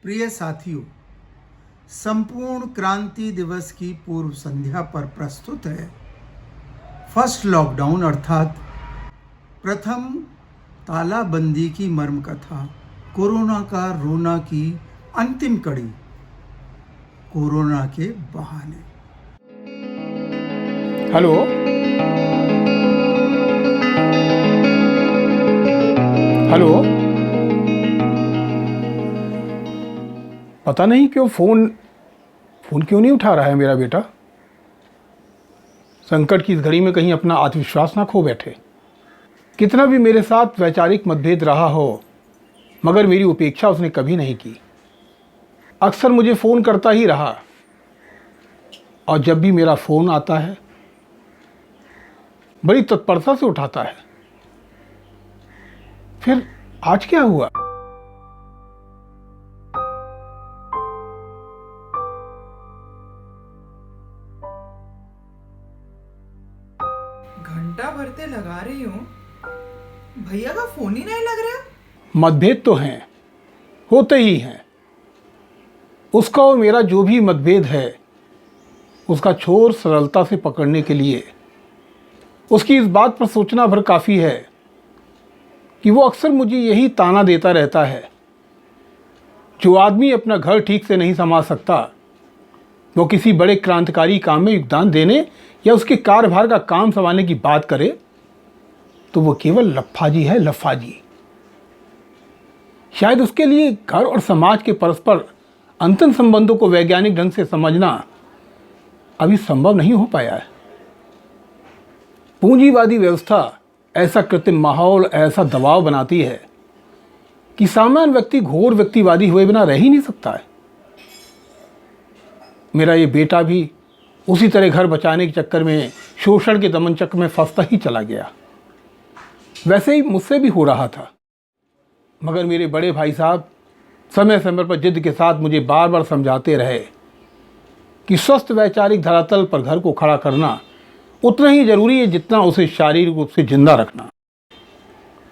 प्रिय साथियों, संपूर्ण क्रांति दिवस की पूर्व संध्या पर प्रस्तुत है फर्स्ट लॉकडाउन अर्थात प्रथम तालाबंदी की मर्म कथा, कोरोना का रोना की अंतिम कड़ी, कोरोना के बहाने। Hello, hello. पता नहीं क्यों फोन क्यों नहीं उठा रहा है मेरा बेटा। संकट की इस घड़ी में कहीं अपना आत्मविश्वास ना खो बैठे। कितना भी मेरे साथ वैचारिक मतभेद रहा हो, मगर मेरी उपेक्षा उसने कभी नहीं की। अक्सर मुझे फ़ोन करता ही रहा, और जब भी मेरा फ़ोन आता है बड़ी तत्परता से उठाता है। फिर आज क्या हुआ? घंटा भरते लगा रही हूँ, भैया का फोन ही नहीं लग रहा। मतभेद तो हैं, होते ही हैं। उसका और मेरा जो भी मतभेद है, उसका छोर सरलता से पकड़ने के लिए उसकी इस बात पर सोचना भर काफ़ी है कि वो अक्सर मुझे यही ताना देता रहता है, जो आदमी अपना घर ठीक से नहीं संभाल सकता, वो किसी बड़े क्रांतिकारी काम में योगदान देने या उसके कार्यभार का काम संभालने की बात करे तो वो केवल लफाजी है, लफाजी। शायद उसके लिए घर और समाज के परस्पर अंतरंग संबंधों को वैज्ञानिक ढंग से समझना अभी संभव नहीं हो पाया है। पूंजीवादी व्यवस्था ऐसा कृत्रिम माहौल, ऐसा दबाव बनाती है कि सामान्य व्यक्ति घोर व्यक्तिवादी हुए बिना रह ही नहीं सकता है। मेरा ये बेटा भी उसी तरह घर बचाने के चक्कर में, शोषण के दमन चक्र में फंसता ही चला गया। वैसे ही मुझसे भी हो रहा था, मगर मेरे बड़े भाई साहब समय समय पर जिद के साथ मुझे बार बार समझाते रहे कि स्वस्थ वैचारिक धरातल पर घर को खड़ा करना उतना ही जरूरी है जितना उसे शारीरिक रूप से जिंदा रखना।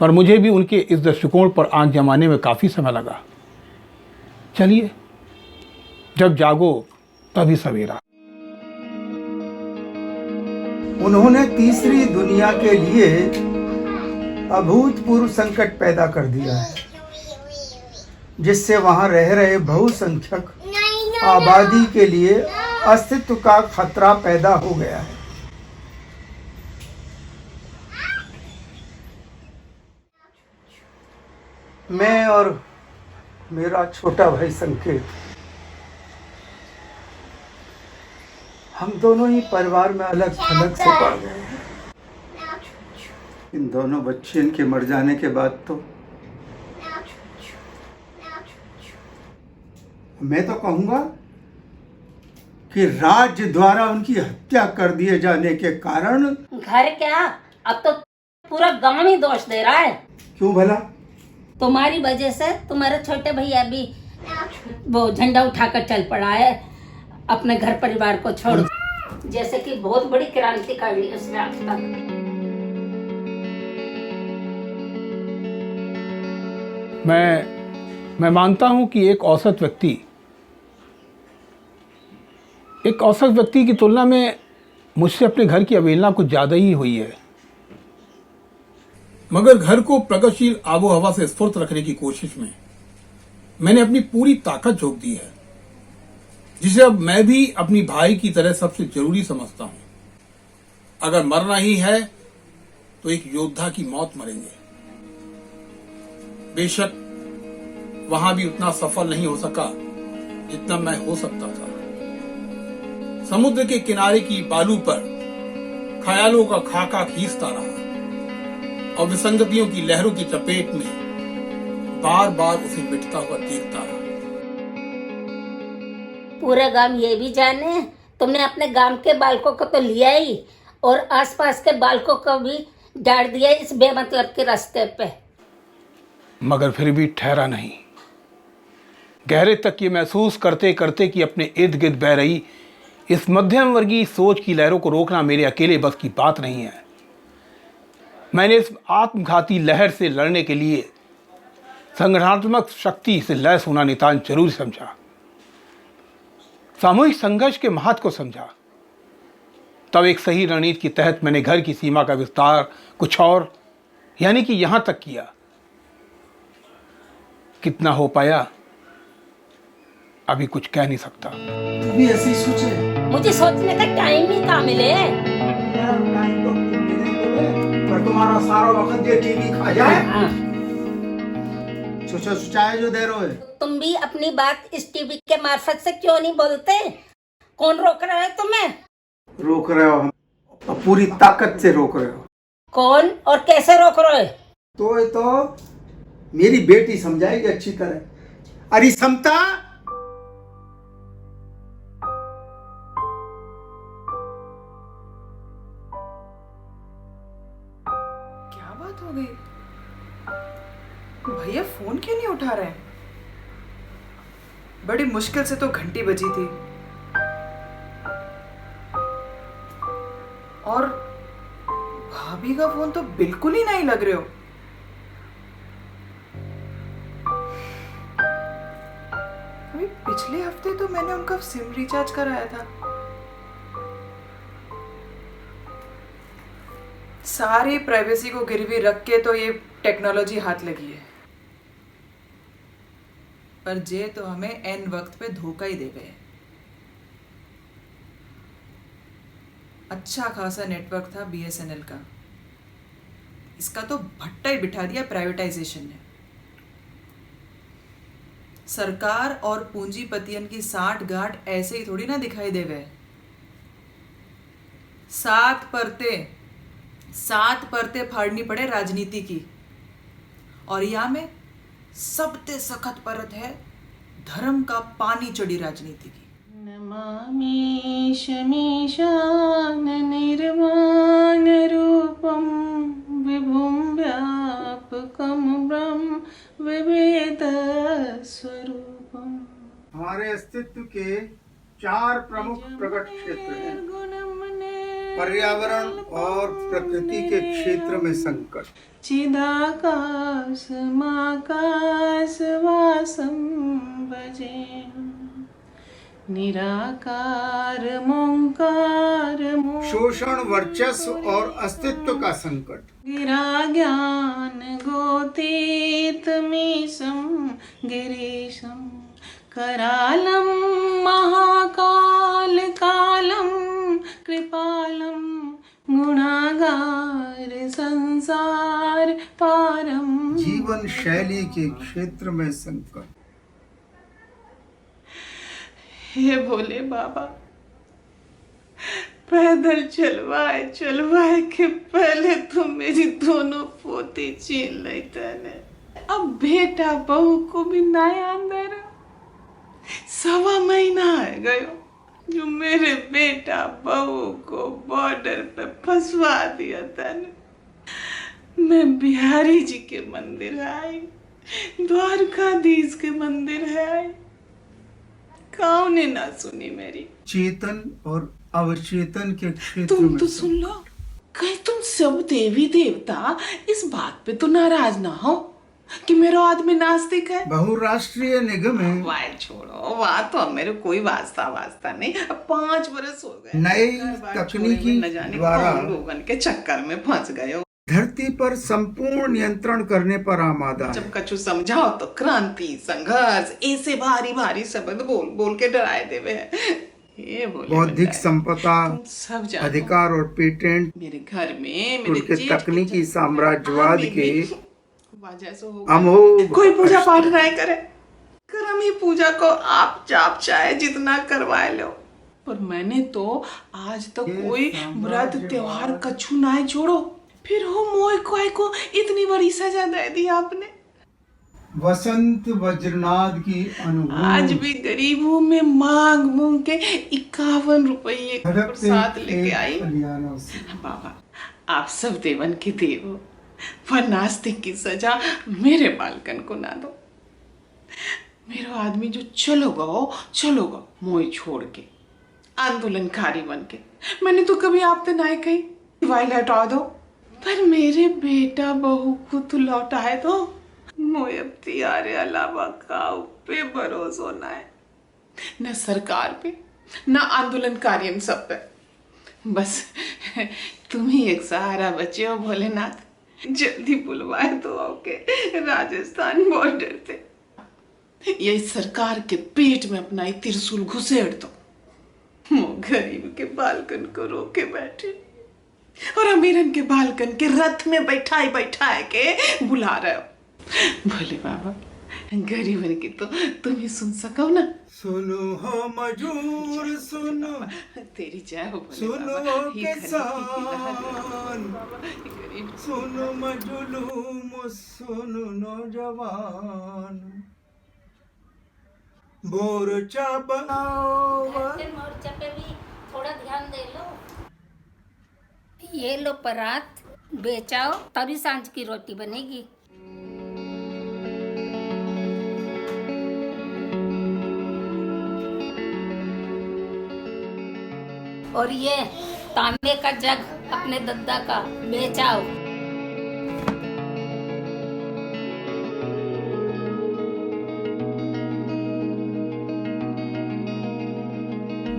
पर मुझे भी उनके इस दृष्टिकोण पर आंच जमाने में काफ़ी समय लगा। चलिए, जब जागो तभी सवेरा। उन्होंने तीसरी दुनिया के लिए अभूतपूर्व संकट पैदा कर दिया है, जिससे वहां रह रहे बहुसंख्यक आबादी के लिए अस्तित्व का खतरा पैदा हो गया है। मैं और मेरा छोटा भाई संकेत, हम दोनों ही परिवार में अलग थलग से पड़ गए हैं। इन दोनों बच्चियों के मर जाने के बाद तो मैं तो कहूंगा कि राज्य द्वारा उनकी हत्या कर दिए जाने के कारण। घर क्या, अब तो पूरा गांव ही दोष दे रहा है। क्यों भला? तुम्हारी वजह से तुम्हारे छोटे भैया भी वो झंडा उठाकर चल पड़ा है अपने घर परिवार को छोड़, जैसे कि बहुत बड़ी क्रांति कर ली उसने आज तक। मैं मानता हूं कि एक औसत व्यक्ति की तुलना में मुझसे अपने घर की अवहेलना कुछ ज़्यादा ही हुई है। मगर घर को प्रगतिशील आबो हवा से स्फूर्त रखने की कोशिश में मैंने अपनी पूरी ताकत झोंक दी है, जिसे अब मैं भी अपनी भाई की तरह सबसे जरूरी समझता हूं। अगर मरना ही है तो एक योद्धा की मौत मरेंगे। बेशक वहां भी उतना सफल नहीं हो सका जितना मैं हो सकता था। समुद्र के किनारे की बालू पर ख्यालों का खाका खींचता रहा और विसंगतियों की लहरों की चपेट में बार बार उसे मिटता हुआ देखता रहा। पूरा गांव ये भी जाने तुमने अपने गांव के बालकों को तो लिया ही, और आसपास के बालकों को भी डाल दिया इस बेमतलब के रास्ते पे। मगर फिर भी ठहरा नहीं। गहरे तक ये महसूस करते करते कि अपने इर्द गिर्द बह रही इस मध्यम वर्गीय सोच की लहरों को रोकना मेरे अकेले बस की बात नहीं है, मैंने इस आत्मघाती लहर से लड़ने के लिए संगठनात्मक शक्ति से लैस होना नितांत जरूरी समझा। सामूहिक संघर्ष के महत्व को समझा। तब एक सही रणनीति के तहत मैंने घर की सीमा का विस्तार कुछ और, यानी कि यहां तक किया। कितना हो पाया अभी कुछ कह नहीं सकता। तू भी ऐसे ही सोचे। मुझे सोचने का टाइम ही कहाँ मिले। यार टाइम तो पर तुम्हारा सारा वक्त ये टीवी खा जाए। हाँ। सोचा जो दे रहे हो। तुम भी अपनी बात इस टीवी के मार्फत से क्यों नहीं बोलते? कौन रोक रहा है तुम्हें? रोक रहे हो हम, और पूरी ताकत से रोक रहे हो। कौन और कैसे रोक रहे हो? तो मेरी बेटी समझाएगी अच्छी तरह। अरे समता, क्या बात हो गई? भैया फोन क्यों नहीं उठा रहे? बड़ी मुश्किल से तो घंटी बजी थी और भाभी का फोन तो बिल्कुल ही नहीं लग रहे हो। अभी पिछले हफ्ते तो मैंने उनका सिम रिचार्ज कराया था। सारी प्राइवेसी को गिरवी रख के तो ये टेक्नोलॉजी हाथ लगी है, पर जे तो हमें एन वक्त पे धोखा ही दे गए। अच्छा खासा नेटवर्क था बीएसएनएल का, इसका तो भट्टा ही बिठा दिया प्राइवेटाइजेशन ने। सरकार और पूंजीपतियन की साठ गांठ ऐसे ही थोड़ी ना दिखाई दे गए। सात परतें फाड़नी पड़े राजनीति की, और यहाँ में सबसे सख्त परत है धर्म का पानी चढ़ी राजनीति की। नमामि शमीशान निर्वाण रूपम विभुं व्यापकं ब्रह्म विवेद स्वरूपम। हमारे अस्तित्व के 4 प्रमुख प्रकट क्षेत्र हैं। पर्यावरण और प्रकृति के क्षेत्र में संकट, चिदाकाश माकाश वासं भजेम, निराकार मोंकार शोषण, वर्चस्व और अस्तित्व का संकट, गिरा ज्ञान गोतीत मीशं गिरीशं, करालं महाकाल कालं कृपालं, गुणागार संसार पारम। जीवन शैली के क्षेत्र में संकट। हे भोले बाबा, पैदल चलवाए के पहले तो मेरी दोनों पोती छीन लेते ने, अब बेटा बहू को भी नया अंदर 1.25 महीना है गयो जो मेरे बेटा बहू को बॉर्डर पे फंसवा दिया था ने। मैं बिहारी जी के मंदिर आई, द्वारकाधीश के मंदिर है, कौन ने ना सुनी मेरी। चेतन और अवचेतन के क्षेत्र तुम में तो सुन लो, कहीं तुम सब देवी देवता इस बात पे तो नाराज ना हो कि मेरा आदमी नास्तिक है। बहुराष्ट्रीय निगम है। वाह छोड़ो, वहाँ तो अब मेरे कोई वास्ता नहीं। अब 5 बरस हो गए नई घर-बार तकनीकी छोड़े हुए, न जाने द्वारा कौन लोगन के चक्कर में फंस गए हो। धरती पर संपूर्ण नियंत्रण करने पर आमादा है। जब कछु समझाओ तो क्रांति, संघर्ष, ऐसे भारी भारी शब्द बोल के डराए देवे है। ये बोले बौद्धिक संपदा, तुम सब जानो, अधिकार और पेटेंट मेरे घर में मेरे उनके जेठ तकनीकी साम्राज्यवाद के वजह से हो अमोघ कोई पूजा पाठ नहीं करे। करम ही पूजा को आप जाप चाहे जितना करवाए लो, पर मैंने तो आज तक कोई व्रत त्योहार कछु नहीं छोड़ो। फिर हो मोय को इतनी बड़ी सजा दे दी आपने। वसंत वज्रनाद की अनुभूति आज भी गरीबों में मांग के 51 रुपये का प्रसाद लेके आई। बाबा आप सब देवन की देव हो, पर नास्तिक की सजा मेरे बालकन को ना दो। मेरा आदमी जो चलो गो मोय छोड़ के आंदोलनकारी बन के, मैंने तो कभी आपसे नहीं कही दिवाली लौटा दो, पर मेरे बेटा बहू को तो लौटाए दो। मोए अब तियारे अलावा काऊ पे भरोसा होना है, न सरकार पे न आंदोलनकारियों सब पे। बस तुम ही एक सहारा बचे हो भोलेनाथ, जल्दी बुलवाए दो ओके राजस्थान बॉर्डर से। यही सरकार के पेट में अपना एक त्रिशूल घुसेड़ दो। वो गरीब के बालकन को रोके बैठे और अमीरन के बालकन के रथ में बैठाए बैठाए के बुला रहे हो। भोले बाबा, गरीबन की तो तुम ही सुन सको ना। सुनो हो मजूर सुनो, तेरी जय हो भोले सुनो बाबा। ये किसान, गरीब सुनो मजलूम, सुनो नौजवान, मोर्चा बनाओ। मोर्चा पे भी थोड़ा ध्यान दे लो। ये लो परात, बेचाओ तभी सांझ की रोटी बनेगी। और ये तांबे का जग अपने दद्दा का बेचाओ।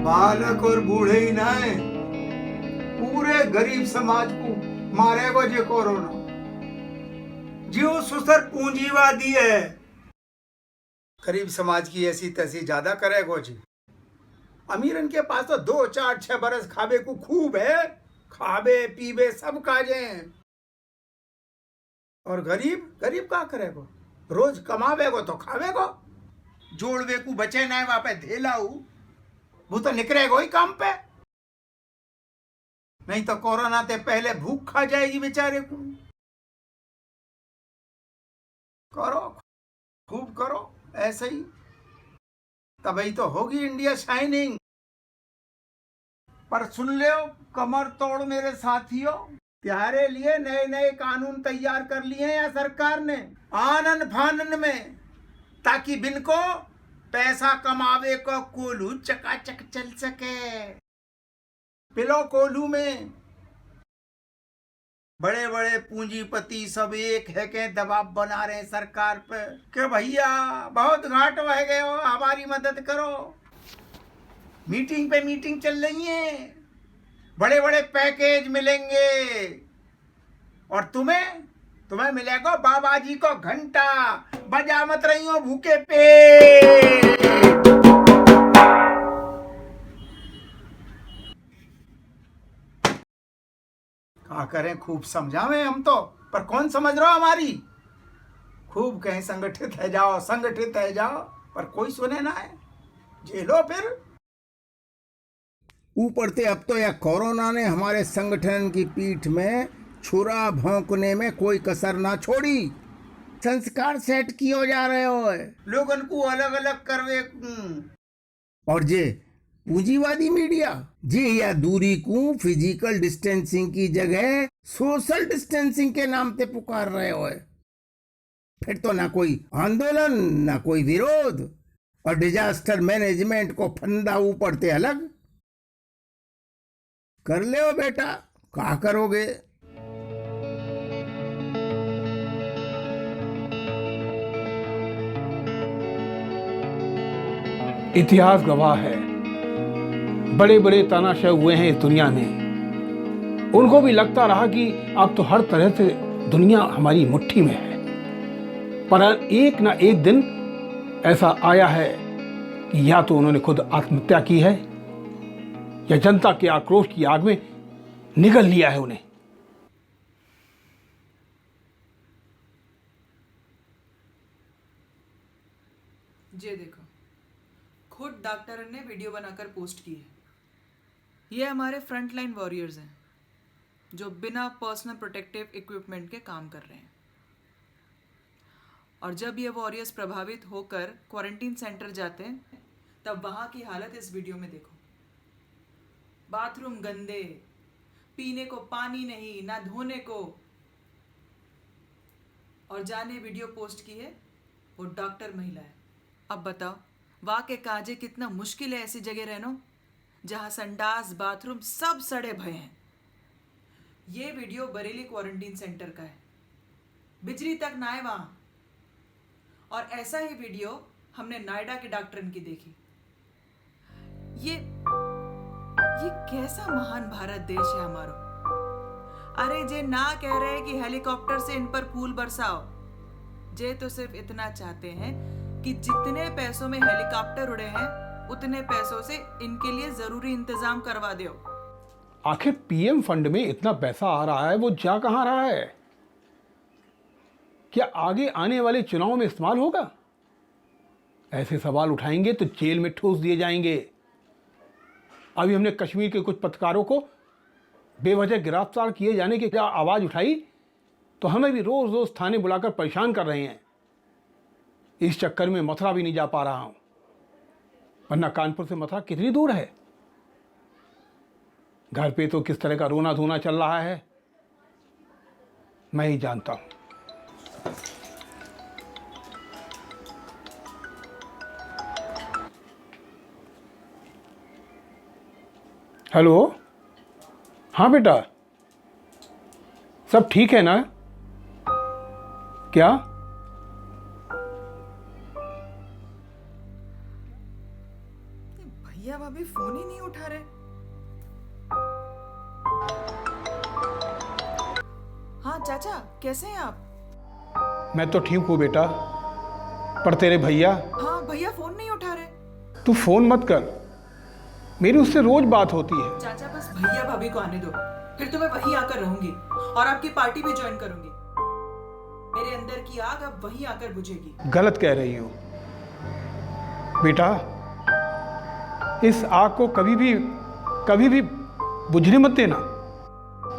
बालक और बूढ़े ही ना है, पूरे गरीब समाज को मारेगो जे कोरोना। जो सुसर पूंजीवादी है, गरीब समाज की ऐसी तैसी ज्यादा करेगो जी। अमीरन के पास तो 2 4 6 बरस खाबे को खूब है, खाबे पीबे सब काजे। और गरीब गरीब का करेगो, रोज कमावेगो तो खावेगो, जोड़वे को बचे ना वहां पे धेलाऊ, वो तो निकलेगो ही काम पे। नहीं तो कोरोना ते पहले भूख खा जाएगी बेचारे को। करो, खूब करो ऐसे ही, तभी तो होगी इंडिया शाइनिंग। पर सुन लो कमर तोड़ मेरे साथियों, तुम्हारे लिए नए नए कानून तैयार कर लिए हैं या सरकार ने आनन फानन में, ताकि बिन को पैसा कमावे को कोलू चकाचक चल सके। पिलो कोलू में बड़े बड़े पूंजीपति सब एक है के दबाव बना रहे हैं सरकार पे कि भैया बहुत घाट बह गए हो, हमारी मदद करो। मीटिंग पे मीटिंग चल रही है, बड़े बड़े पैकेज मिलेंगे और तुम्हें मिलेगा बाबा जी को घंटा। बजा मत रही हो भूखे पे। क्या करें, खूब समझावें हम तो, पर कौन समझ रहा हमारी। खूब कहें संगठित है जाओ, संगठित है जाओ, पर कोई सुने ना है। झेलो फिर। ऊपर से अब तो यह कोरोना ने हमारे संगठन की पीठ में छुरा भौंकने में कोई कसर ना छोड़ी। संस्कार सेट किए जा रहे हो, लोगन को अलग अलग करवे। और जे पूंजीवादी मीडिया जी या दूरी को फिजिकल डिस्टेंसिंग की जगह सोशल डिस्टेंसिंग के नाम पे पुकार रहे हो। फिर तो ना कोई आंदोलन ना कोई विरोध, और डिजास्टर मैनेजमेंट को फंदा ऊपर ते अलग कर ले हो बेटा, क्या करोगे। इतिहास गवाह है, बड़े बड़े तानाशाह हुए हैं इस दुनिया में। उनको भी लगता रहा कि अब तो हर तरह से दुनिया हमारी मुट्ठी में है, पर एक ना एक दिन ऐसा आया है कि या तो उन्होंने खुद आत्महत्या की है या जनता के आक्रोश की आग में निगल लिया है उन्हें। ये देखो, खुद डॉक्टर ने वीडियो बनाकर पोस्ट की है। ये हमारे फ्रंटलाइन वॉरियर्स हैं जो बिना पर्सनल प्रोटेक्टिव इक्विपमेंट के काम कर रहे हैं। और जब ये वॉरियर्स प्रभावित होकर क्वारंटीन सेंटर जाते हैं, तब वहाँ की हालत इस वीडियो में देखो। बाथरूम गंदे, पीने को पानी नहीं, ना धोने को। और जाने वीडियो पोस्ट की है वो डॉक्टर महिला है। अब बताओ, वाह के काजे कितना मुश्किल है ऐसी जगह रहना जहाँ संडास बाथरूम सब सड़े भये हैं। ये वीडियो बरेली क्वारंटीन सेंटर का है। बिजली तक ना है वहाँ, और ऐसा ही वीडियो हमने नोएडा के डॉक्टर की देखी। ये कैसा महान भारत देश है हमारो। अरे जे ना कह रहे कि हेलीकॉप्टर से इन पर फूल बरसाओ, जे तो सिर्फ इतना चाहते हैं कि जितने पैसों में हेलीकॉप्टर उड़े हैं उतने पैसों से इनके लिए जरूरी इंतजाम करवा दो। आखिर पीएम फंड में इतना पैसा आ रहा है, वो जा कहां रहा है? क्या आगे आने वाले चुनाव में इस्तेमाल होगा? ऐसे सवाल उठाएंगे तो जेल में ठूस दिए जाएंगे। अभी हमने कश्मीर के कुछ पत्रकारों को बेवजह गिरफ्तार किए जाने की क्या आवाज उठाई तो हमें भी रोज रोज थाने बुलाकर परेशान कर रहे हैं। इस चक्कर में मथुरा भी नहीं जा पा रहा हूं, वरना कानपुर से मथुरा कितनी दूर है। घर पे तो किस तरह का रोना धोना चल रहा है मैं ही जानता हूं। हेलो, हाँ बेटा, सब ठीक है ना? क्या? भैया भाभी फोन ही नहीं उठा रहे। हाँ चाचा, कैसे हैं आप? मैं तो ठीक हूँ बेटा, पर तेरे भैया? हाँ भैया फोन नहीं उठा रहे। तू फोन मत कर, मेरी उससे रोज बात होती है। चाचा बस भैया भाभी को आने दो, फिर तो मैं वहीं आकर रहूंगी और आपकी पार्टी भी ज्वाइन करूंगी। मेरे अंदर की आग अब वहीं आकर बुझेगी। गलत कह रही हो बेटा, इस आग को कभी भी बुझने मत देना।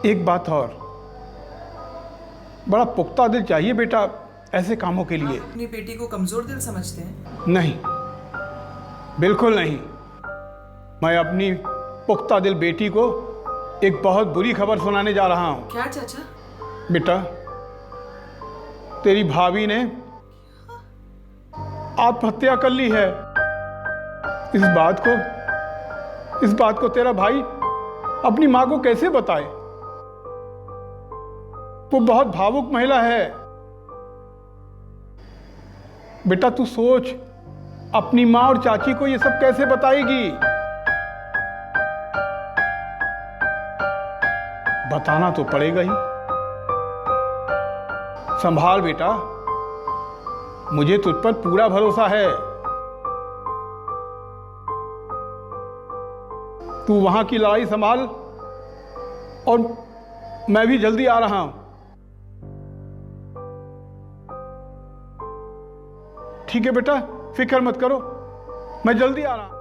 एक बात और, बड़ा पुख्ता दिल चाहिए बेटा ऐसे कामों के लिए। अपनी बेटी को कमजोर दिल समझते हैं? नहीं, बिल्कुल नहीं। मैं अपनी पुख्ता दिल बेटी को एक बहुत बुरी खबर सुनाने जा रहा हूं। क्या चाचा? बेटा, तेरी भाभी ने आत्महत्या कर ली है। इस बात को तेरा भाई अपनी मां को कैसे बताए? वो बहुत भावुक महिला है। बेटा तू सोच, अपनी मां और चाची को ये सब कैसे बताएगी? बताना तो पड़ेगा ही। संभाल बेटा, मुझे तुझ पर पूरा भरोसा है। तू वहां की लड़ाई संभाल और मैं भी जल्दी आ रहा हूं। ठीक है बेटा, फिक्र मत करो, मैं जल्दी आ रहा हूं।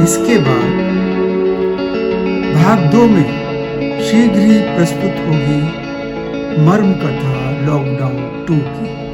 इसके बाद भाग 2 में शीघ्र ही प्रस्तुत होगी मर्म कथा लॉकडाउन 2 की।